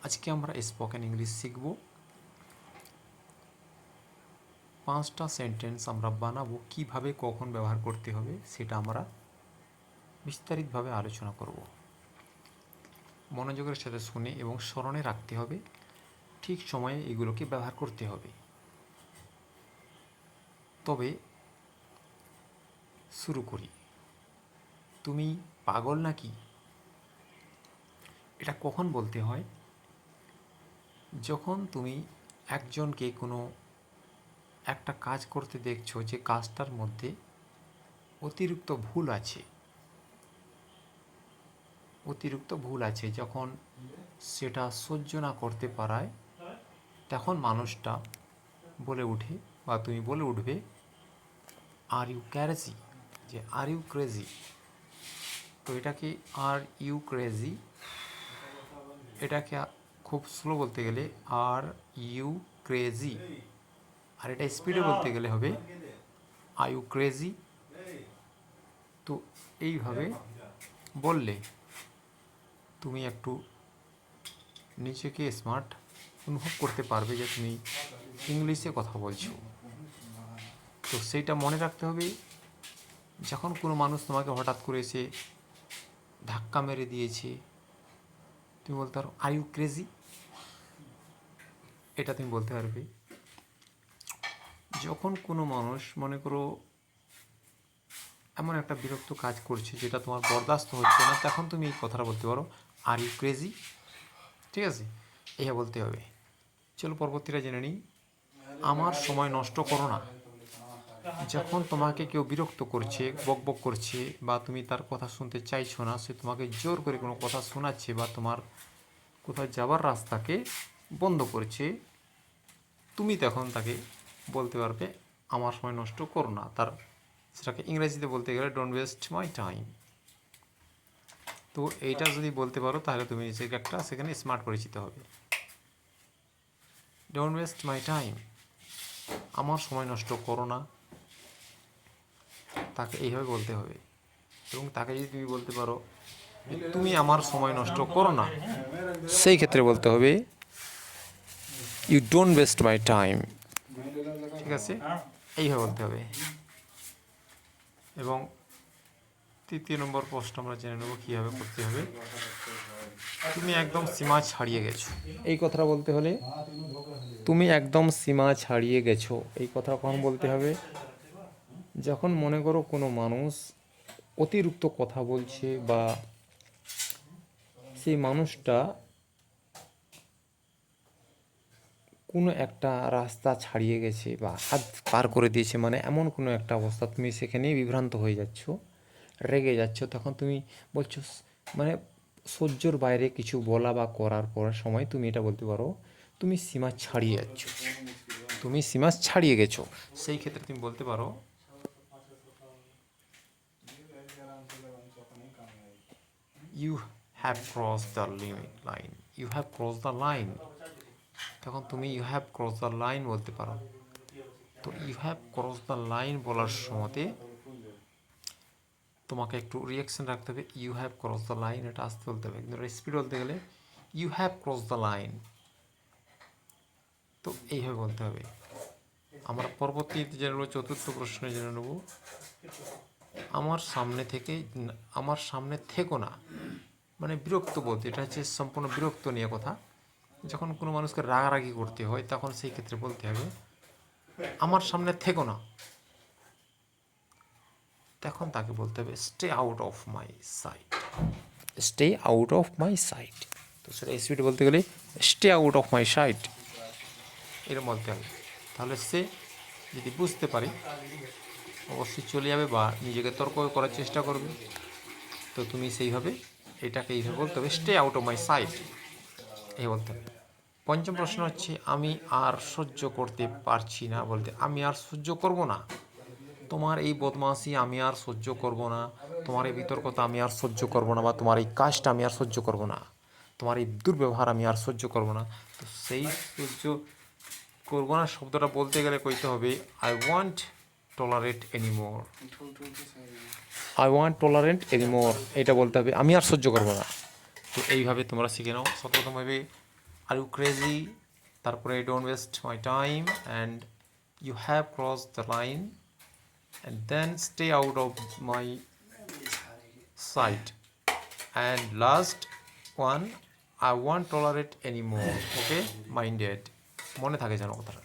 আজকে আমরা spoken English শিখব। 5টা সেন্টেন্স আমরা বানাবো, কিভাবে কখন ব্যবহার করতে হবে সেটা আমরা বিস্তারিতভাবে আলোচনা করব। মনোযোগের সাথে শুনে এবং স্মরণে রাখতে হবে, ঠিক সময়ে এগুলোকে ব্যবহার করতে হবে। তবে শুরু করি। তুমি পাগল নাকি? এটা কখন বলতে হয়? যখন তুমি একজনকে কোনো একটা কাজ করতে দেখছো যে কাজটার মধ্যে অতিরিক্ত ভুল আছে, যখন সেটা সহ্য না করতে পারায় তখন মানুষটা বলে উঠে বা তুমি বলে উঠবে, আর ইউ ক্রেজি, যে আর ইউ ক্রেজি। তো এটাকে আর ইউ ক্রেজি, এটাকে খুব স্লো বলতে গেলে আর ইউ ক্রেজি, আর এটা স্পিডে বলতে গেলে হবে আর ইউ ক্রেজি। তো এইভাবে বললে তুমি একটু নিজেকে স্মার্ট অনুভব করতে পারবে যে তুমি ইংলিশে কথা বলছো। তো সেইটা মনে রাখতে হবে, যখন কোনো মানুষ তোমাকে হঠাৎ করে এসে ধাক্কা মেরে দিয়েছে, তুমি বলতে পারো আর ইউ ক্রেজি, এটা তুমি বলতে পারবে। যখন কোনো মানুষ মনে করো এমন একটা বিরক্ত কাজ করছে যেটা তোমার বরদাস্ত হচ্ছে না, তখন তুমি এই কথাটা বলতে পারো আর ইউ ক্রেজি। ঠিক আছে, এইভাবে বলতে হবে। চলো পরবর্তীটা জেনে নিই। আমার সময় নষ্ট করো না। যখন তোমাকে কেউ বিরক্ত করছে, বকবক করছে, বা তুমি তার কথা শুনতে চাইছো না, সে তোমাকে জোর করে কোনো কথা শোনাচ্ছে বা তোমার কোথাও যাবার রাস্তাকে বন্ধ করছে, তুমি তখন তাকে বলতে পারবে আমার সময় নষ্ট করো না। সেটাকে ইংরেজিতে বলতে গেলে ডোন্ট ওয়েস্ট মাই টাইম। তো এইটা যদি বলতে পারো তাহলে তুমি নিজেকে একটা সেখানে স্মার্ট পরিচিত হবে। ডোন্ট ওয়েস্ট মাই টাইম, আমার সময় নষ্ট করো না, তাকে এইভাবে বলতে হবে। এবং তাকে যদি তুমি বলতে পারো তুমি আমার সময় নষ্ট করো না, সেই ক্ষেত্রে বলতে হবে you don't waste my time. ঠিক আছে, এইভাবে বলতে হবে। এবং 3 নম্বর প্রশ্ন আমরা জেনে নেব কীভাবে করতে হবে। তুমি একদম সীমা ছাড়িয়ে গেছো, এই কথাটা বলতে হলে তুমি একদম সীমা ছাড়িয়ে গেছো, এই কথা কখন বলতে হবে? যখন মনে করো কোনো মানুষ অতিরিক্ত কথা বলছে বা সেই মানুষটা কোনো একটা রাস্তা ছাড়িয়ে গেছে বা হাত পার করে দিয়েছে, মানে এমন কোনো একটা অবস্থা, তুমি সেখানে বিভ্রান্ত হয়ে যাচ্ছ, রেগে যাচ্ছ, তখন তুমি বলছো মানে সহ্যর বাইরে কিছু বলা বা করার সময় তুমি এটা বলতে পারো তুমি সীমা ছাড়িয়ে যাচ্ছ, তুমি সীমা ছাড়িয়ে গেছো। সেই ক্ষেত্রে তুমি বলতে পারো you have cross the limit line, you have cross the line. তখন তুমি you have cross the line বলতে পারো। তো you have cross the line বলার সময়তে তোমাকে একটু রিয়াকশান রাখতে হবে। You have cross the line, এটা আসতে বলতে হবে, কিন্তু স্পিড বলতে গেলে you have cross the line. তো এইভাবে বলতে হবে। আমরা পরবর্তীতে জেনে নেব, চতুর্থ প্রশ্নে জেনে নেব আমার সামনে থেকো না, মানে বিরক্ত বোধ, এটা হচ্ছে সম্পূর্ণ বিরক্ত নিয়ে কথা। যখন কোনো মানুষকে রাগারাগি করতে হয় তখন সেই ক্ষেত্রে বলতে হবে আমার সামনে থেকো না, তখন তাকে বলতে হবে stay out of my sight, stay out of my sight. তো সেটা স্পিড বলতে গেলে stay out of my sight, এরকম বলতে হবে। তাহলে সে যদি বুঝতে পারে অবশ্যই চলে যাবে বা নিজেকে তর্ক করার চেষ্টা করবে। তো তুমি সেইভাবে এটাকে এইভাবে বলতে হবে stay out of my sight, এই বলতে হবে। পঞ্চম প্রশ্ন হচ্ছে আমি আর সহ্য করতে পারছি না বলতে, আমি আর সহ্য করব না, তোমার এই বদমাশি আমি আর সহ্য করব না, তোমার এই বিতর্কতা আমি আর সহ্য করব না, বা তোমার এই কাজটা আমি আর সহ্য করব না, তোমার এই দুর্ব্যবহার আমি আর সহ্য করব না। তো সেই সহ্য করব না শব্দটা বলতে গেলে কইতে হবে I want tolerate anymore, I want tolerate anymore, এটা বলতে হবে আমি আর সহ্য করব না। তো এইভাবে তোমরা শিখে নাও। সর্বপ্রথমভাবে আর ইউ ক্রেজি, তারপরে don't waste my time, and you have cross the line, and then stay out of my sight, and last one, I want tolerate any more. Okay, minded, মনে থাকে যেন কথাটা।